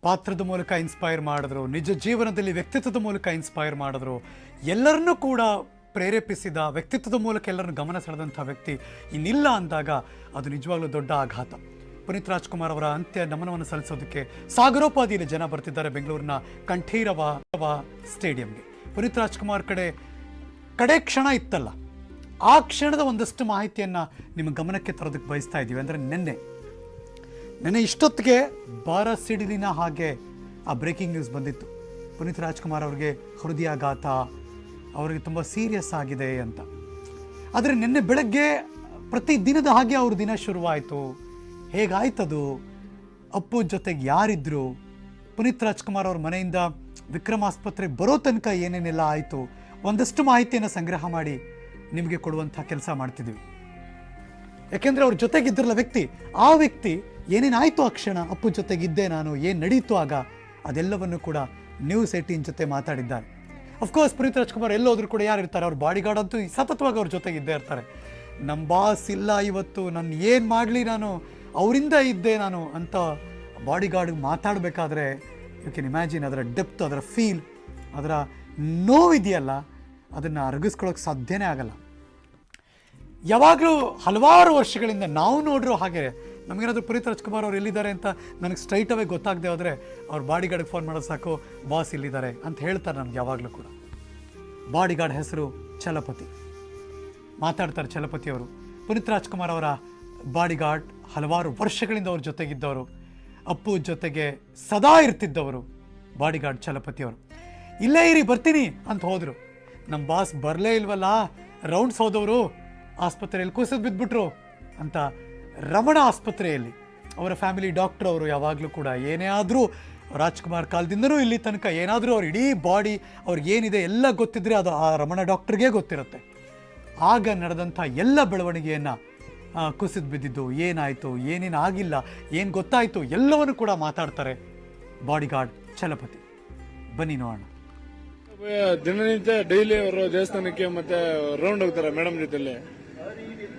ಪಾತ್ರದ ಮೂಲಕ ಇನ್ಸ್ಪೈರ್ ಮಾಡಿದ್ರು, ನಿಜ ಜೀವನದಲ್ಲಿ ವ್ಯಕ್ತಿತ್ವದ ಮೂಲಕ ಇನ್ಸ್ಪೈರ್ ಮಾಡಿದ್ರು, ಎಲ್ಲರನ್ನೂ ಕೂಡ ಪ್ರೇರೇಪಿಸಿದ, ವ್ಯಕ್ತಿತ್ವದ ಮೂಲಕ ಎಲ್ಲರನ್ನು ಗಮನ ಸೆಳೆದಂಥ ವ್ಯಕ್ತಿ ಇನ್ನಿಲ್ಲ ಅಂದಾಗ ಅದು ನಿಜವಾಗ್ಲೂ ದೊಡ್ಡ ಆಘಾತ. ಪುನೀತ್ ರಾಜ್ಕುಮಾರ್ ಅವರ ಅಂತ್ಯ ನಮನವನ್ನು ಸಲ್ಲಿಸೋದಕ್ಕೆ ಸಾಗರೋಪಾದಿಯಲ್ಲಿ ಜನ ಬರ್ತಿದ್ದಾರೆ ಬೆಂಗಳೂರಿನ ಕಂಠೀರವ ಸ್ಟೇಡಿಯಂಗೆ. ಪುನೀತ್ ರಾಜ್ಕುಮಾರ್ ಕಡೆ ಕ್ಷಣ ಇತ್ತಲ್ಲ, ಆ ಕ್ಷಣದ ಒಂದಷ್ಟು ಮಾಹಿತಿಯನ್ನು ನಿಮ್ಮ ಗಮನಕ್ಕೆ ತರೋದಕ್ಕೆ ಬಯಸ್ತಾ ಇದ್ದೀವಿ. ಅಂದರೆ ನೆನ್ನೆ ಇಷ್ಟೊತ್ತಿಗೆ ಬಾರ ಸಿಡಿಲಿನ ಹಾಗೆ ಆ ಬ್ರೇಕಿಂಗ್ ನ್ಯೂಸ್ ಬಂದಿತ್ತು. ಪುನೀತ್ ರಾಜ್ಕುಮಾರ್ ಅವ್ರಿಗೆ ಹೃದಯಾಘಾತ, ಅವರಿಗೆ ತುಂಬ ಸೀರಿಯಸ್ ಆಗಿದೆ ಅಂತ. ಆದರೆ ನಿನ್ನೆ ಬೆಳಗ್ಗೆ ಪ್ರತಿ ದಿನದ ಹಾಗೆ ಅವ್ರ ದಿನ ಶುರುವಾಯಿತು. ಹೇಗಾಯ್ತದು? ಅಪ್ಪು ಜೊತೆಗೆ ಯಾರಿದ್ರು? ಪುನೀತ್ ರಾಜ್ಕುಮಾರ್ ಅವ್ರ ಮನೆಯಿಂದ ವಿಕ್ರಮ್ ಆಸ್ಪತ್ರೆಗೆ ಬರೋ ತನಕ ಏನೇನೆಲ್ಲ ಆಯಿತು, ಒಂದಷ್ಟು ಮಾಹಿತಿಯನ್ನು ಸಂಗ್ರಹ ಮಾಡಿ ನಿಮಗೆ ಕೊಡುವಂಥ ಕೆಲಸ ಮಾಡ್ತಿದ್ವಿ. ಯಾಕೆಂದರೆ ಅವ್ರ ಜೊತೆಗಿದ್ದಿರಲ್ಲ ವ್ಯಕ್ತಿ, ಆ ವ್ಯಕ್ತಿ ಏನೇನಾಯಿತು ಆ ಕ್ಷಣ, ಅಪ್ಪು ಜೊತೆಗಿದ್ದೆ ನಾನು, ಏನು ನಡೀತು ಆಗ, ಅದೆಲ್ಲವನ್ನು ಕೂಡ ನ್ಯೂಸ್ 18 ಜೊತೆ ಮಾತಾಡಿದ್ದಾರೆ. ಅಫ್ಕೋರ್ಸ್ ಪುನೀತ್ ರಾಜ್ಕುಮಾರ್ ಎಲ್ಲೋದ್ರೂ ಕೂಡ ಯಾರು ಇರ್ತಾರೆ, ಅವ್ರ ಬಾಡಿಗಾರ್ಡ್ ಅಂತೂ ಸತತವಾಗಿ ಅವ್ರ ಜೊತೆಗಿದ್ದೇ ಇರ್ತಾರೆ. ನಮ್ಮ ಬಾಸ್ ಇಲ್ಲ ಇವತ್ತು, ನಾನು ಏನು ಮಾಡಲಿ, ನಾನು ಅವರಿಂದ ಇದ್ದೆ ನಾನು ಅಂತ ಬಾಡಿಗಾರ್ಡ್ ಮಾತಾಡಬೇಕಾದ್ರೆ ಯು ಕ್ಯಾನ್ ಇಮ್ಯಾಜಿನ್ ಅದರ ಡೆಪ್ತ್, ಅದರ ಫೀಲ್, ಅದರ ನೋವಿದೆಯಲ್ಲ, ಅದನ್ನು ಅರಗಿಸ್ಕೊಳ್ಳೋಕೆ ಸಾಧ್ಯನೇ ಆಗಲ್ಲ. ಯಾವಾಗಲೂ ಹಲವಾರು ವರ್ಷಗಳಿಂದ ನಾವು ನೋಡಿರೋ ಹಾಗೆ ನಮಗೇನಾದರೂ ಪುನೀತ್ ರಾಜ್ಕುಮಾರ್ ಅವ್ರು ಎಲ್ಲಿದ್ದಾರೆ ಅಂತ ನನಗೆ ಸ್ಟ್ರೈಟ್ ಅವೇ ಗೊತ್ತಾಗದೆ ಹೋದರೆ ಅವ್ರ ಬಾಡಿಗಾರ್ಡ್ಗೆ ಫೋನ್ ಮಾಡೋದು ಸಾಕು, ಬಾಸ್ ಇಲ್ಲಿದ್ದಾರೆ ಅಂತ ಹೇಳ್ತಾರೆ ನನಗೆ ಯಾವಾಗಲೂ ಕೂಡ. ಬಾಡಿಗಾರ್ಡ್ ಹೆಸರು ಚಲಪತಿ. ಮಾತಾಡ್ತಾರೆ ಚಲಪತಿ ಅವರು. ಪುನೀತ್ ರಾಜ್ಕುಮಾರ್ ಅವರ ಬಾಡಿಗಾರ್ಡ್, ಹಲವಾರು ವರ್ಷಗಳಿಂದ ಅವ್ರ ಜೊತೆಗಿದ್ದವರು, ಅಪ್ಪು ಜೊತೆಗೆ ಸದಾ ಇರ್ತಿದ್ದವರು ಬಾಡಿಗಾರ್ಡ್ ಚಲಪತಿ ಅವರು. ಇಲ್ಲೇ ಇರಿ ಬರ್ತೀನಿ ಅಂತ ಹೋದರು. ನಮ್ಮ ಬಾಸ್ ಬರಲೇ ಇಲ್ವಲ್ಲ, ರೌಂಡ್ಸ್ ಹೋದವರು ಆಸ್ಪತ್ರೆಯಲ್ಲಿ ಕುಸಿದು ಬಿದ್ದುಬಿಟ್ರು ಅಂತ ರಮಣ ಆಸ್ಪತ್ರೆಯಲ್ಲಿ ಅವರ ಫ್ಯಾಮಿಲಿ ಡಾಕ್ಟರ್ ಅವರು ಯಾವಾಗಲೂ ಕೂಡ ಏನೇ ಆದರೂ ರಾಜ್ಕುಮಾರ್ ಕಾಲದಿಂದನೂ ಇಲ್ಲಿ ತನಕ ಏನಾದರೂ ಅವ್ರ ಇಡೀ ಬಾಡಿ ಅವ್ರಿಗೇನಿದೆ ಎಲ್ಲ ಗೊತ್ತಿದ್ರೆ ಅದು ಆ ರಮಣ ಡಾಕ್ಟ್ರಿಗೆ ಗೊತ್ತಿರುತ್ತೆ. ಆಗ ನಡೆದಂಥ ಎಲ್ಲ ಬೆಳವಣಿಗೆಯನ್ನು, ಕುಸಿದು ಬಿದ್ದಿದ್ದು ಏನಾಯಿತು, ಏನೇನು ಆಗಿಲ್ಲ, ಏನು ಗೊತ್ತಾಯಿತು, ಎಲ್ಲವನ್ನು ಕೂಡ ಮಾತಾಡ್ತಾರೆ ಬಾಡಿಗಾರ್ಡ್ ಚಲಪತಿ. ಬನ್ನಿ ನೋಡೋಣ. ದಿನನಿತ್ಯ ಡೈಲಿ ಅವರು ದೇವಸ್ಥಾನಕ್ಕೆ ಮತ್ತೆ ರೌಂಡ್ ಹೋಗ್ತಾರೆ ಮೇಡಮ್ ಜೊತೆಲಿ.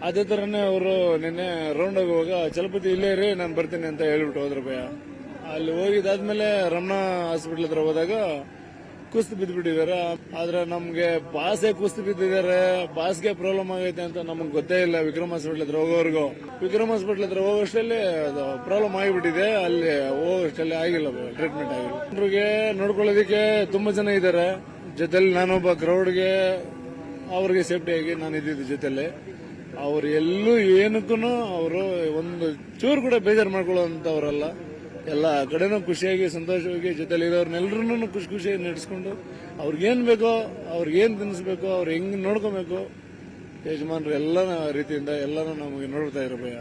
ಅದೇ ತರನೇ ಅವರು ನಿನ್ನೆ ರೌಂಡ್ ಹೋಗುವಾಗ ಚಲಪತಿ ಇಲ್ಲೇ ರೀ ನಾನು ಬರ್ತೀನಿ ಅಂತ ಹೇಳ್ಬಿಟ್ಟು ಹೋದ್ರು ಭಯ. ಅಲ್ಲಿ ಹೋಗಿದ್ದಾದ್ಮೇಲೆ ರಮಣ ಹಾಸ್ಪಿಟಲ್ ಹತ್ರ ಹೋದಾಗ ಕುಸ್ತು ಬಿದ್ದುಬಿಟ್ಟಿದ್ದಾರೆ. ಆದ್ರೆ ನಮ್ಗೆ ಬಾಸೇ ಕುಸ್ತು ಬಿದ್ದಿದ್ದಾರೆ, ಬಾಸ್ಗೆ ಪ್ರಾಬ್ಲಮ್ ಆಗೈತೆ ಅಂತ ನಮ್ಗೆ ಗೊತ್ತೇ ಇಲ್ಲ. ವಿಕ್ರಮ್ ಹಾಸ್ಪಿಟಲ್ ಹತ್ರ ಹೋಗೋವರೆಗೂ, ವಿಕ್ರಮ್ ಹಾಸ್ಪಿಟಲ್ ಹತ್ರ ಹೋಗೋಷ್ಟರಲ್ಲಿ ಅದು ಪ್ರಾಬ್ಲಮ್ ಆಗಿಬಿಟ್ಟಿದೆ. ಅಲ್ಲಿ ಹೋಗೋಷ್ಟರಲ್ಲಿ ಆಗಿಲ್ಲ, ಟ್ರೀಟ್ಮೆಂಟ್ ಆಗಿಲ್ಲ. ಅವ್ರಿಗೆ ನೋಡ್ಕೊಳ್ಳೋದಕ್ಕೆ ತುಂಬಾ ಜನ ಇದ್ದಾರೆ ಜೊತೆಲಿ. ನಾನೊಬ್ಬ ಕ್ರೌಡ್ಗೆ ಅವ್ರಿಗೆ ಸೇಫ್ಟಿ ಆಗಿ ನಾನು ಇದ್ದಿದ್ದು ಜೊತೆಲಿ. ಅವ್ರು ಎಲ್ಲೂ ಏನಕ್ಕೂ ಅವರು ಒಂದು ಚೂರು ಕೂಡ ಬೇಜಾರು ಮಾಡ್ಕೊಳ್ಳೋಂಥವ್ರಲ್ಲ. ಎಲ್ಲ ಕಡೆನೂ ಖುಷಿಯಾಗಿ ಸಂತೋಷವಾಗಿ ಜೊತೆಲಿ ಇರೋರ್ನೆಲ್ಲರೂ ಖುಷಿಯಾಗಿ ನಡೆಸ್ಕೊಂಡು ಅವ್ರಿಗೇನ್ ಬೇಕೋ, ಅವ್ರಿಗೇನ್ ತಿನ್ನಿಸ್ಬೇಕೋ, ಅವ್ರು ಹೆಂಗ್ ನೋಡ್ಕೋಬೇಕು ಯಜಮಾನ್ರು ಎಲ್ಲ ರೀತಿಯಿಂದ ಎಲ್ಲಾನು ನಮಗೆ ನೋಡ್ತಾ ಇರೋ ಭಯ.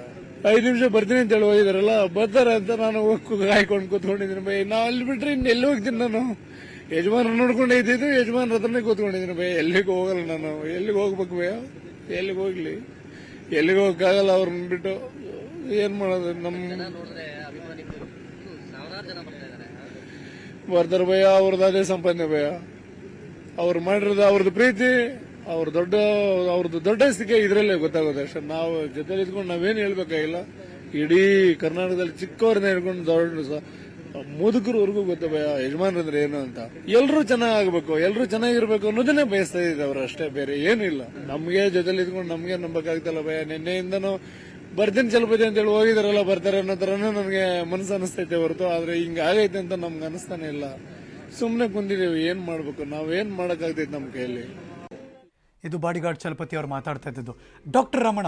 5 ನಿಮಿಷ ಬರ್ತೀನಿ ಅಂತ ಹೇಳಿ ಹೋಗಿದಾರಲ್ಲ, ಬರ್ತಾರೆ ಅಂತ ನಾನು ಕಾಯ್ಕೊಂಡು ಕೂತ್ಕೊಂಡಿದ್ದೀನಿ ಭಯ. ನಾ ಅಲ್ಲಿ ಬಿಟ್ರೆ ಇನ್ನು ಎಲ್ಲಿ ಹೋಗ್ತೀನಿ ನಾನು? ಯಜಮಾನ್ರು ನೋಡ್ಕೊಂಡೇ ಇದ್ದಿದ್ದು, ಯಜಮಾನ್ರ ಹತ್ರನೇ ಕೂತ್ಕೊಂಡಿದ್ದೀನಿ ಭಯ. ಎಲ್ಲಿಗೂ ಹೋಗಲ್ಲ ನಾನು. ಎಲ್ಲಿಗೆ ಹೋಗ್ಬೇಕು ಭಯ? ಎಲ್ಲಿಗೆ ಹೋಗ್ಲಿ? ಎಲ್ಲಿಗೆ ಹೋಗಕ್ಕಾಗಲ್ಲ ಅವ್ರನ್ನ ಬಿಟ್ಟು. ಏನ್ ಮಾಡೋದು? ಬರ್ತಾರ ಭಯ. ಅವ್ರದ್ದು ಅದೇ ಸಂಪಾದನೆ ಭಯ. ಅವ್ರು ಮಾಡಿರೋದು ಅವ್ರದ್ದು ಪ್ರೀತಿ, ಅವ್ರದ್ದು ದೊಡ್ಡ ಸ್ಥಿತಿ ಇದ್ರಲ್ಲೇ ಗೊತ್ತಾಗೋದು ಅಷ್ಟೇ. ನಾವು ಜೊತೆ ಇದ್ಕೊಂಡು ನಾವೇನು ಹೇಳ್ಬೇಕಾಗಿಲ್ಲ. ಇಡೀ ಕರ್ನಾಟಕದಲ್ಲಿ ಚಿಕ್ಕವ್ರನ್ನ ಹೇಳ್ಕೊಂಡು ದೊಡ್ಡ ಮುದುಕರವರೆಗೂ ಗೊತ್ತ ಭಯ ಯಜಮಾನ್ರಂದ್ರೆ ಏನು ಅಂತ. ಎಲ್ರೂ ಚೆನ್ನಾಗಬೇಕು, ಎಲ್ರೂ ಚೆನ್ನಾಗಿರ್ಬೇಕು ಅನ್ನೋದನ್ನೇ ಬಯಸ್ತಾ ಇದ್ದ ಅವ್ರು ಅಷ್ಟೇ, ಬೇರೆ ಏನಿಲ್ಲ. ನಮ್ಗೆ ಜೊತೆಲಿ ಇದ್ಕೊಂಡು ನಮ್ಗೆ ನಂಬಕ್ಕಾಗ್ತಲ್ಲ ಭಯ. ನಿನ್ನೆಯಿಂದನೂ ಬರ್ತೀನಿ ಚಲಪತಿ ಅಂತ ಹೇಳಿ ಹೋಗಿದಾರಲ್ಲ, ಬರ್ತಾರೆ ಅನ್ನೋ ತರನೇ ನನಗೆ ಮನಸ್ಸು ಅನಿಸ್ತೈತೆ ಹೊರತು. ಆದ್ರೆ ಹಿಂಗ ಆಗೈತೆ ಅಂತ ನಮ್ಗೆ ಅನಿಸ್ತಾನೆ ಇಲ್ಲ. ಸುಮ್ನೆ ಕುಂದಿದೀವಿ, ಏನ್ ಮಾಡ್ಬೇಕು, ನಾವೇನ್ ಮಾಡಕ್ಕಾಗ್ತೈತೆ ನಮ್ಮ ಕೈಯಲ್ಲಿ. ಇದು ಬಾಡಿಗಾರ್ಡ್ ಚಲಪತಿ ಅವ್ರು ಮಾತಾಡ್ತಾ ಇದ್ದದ್ದು. ಡಾಕ್ಟರ್ ರಮಣ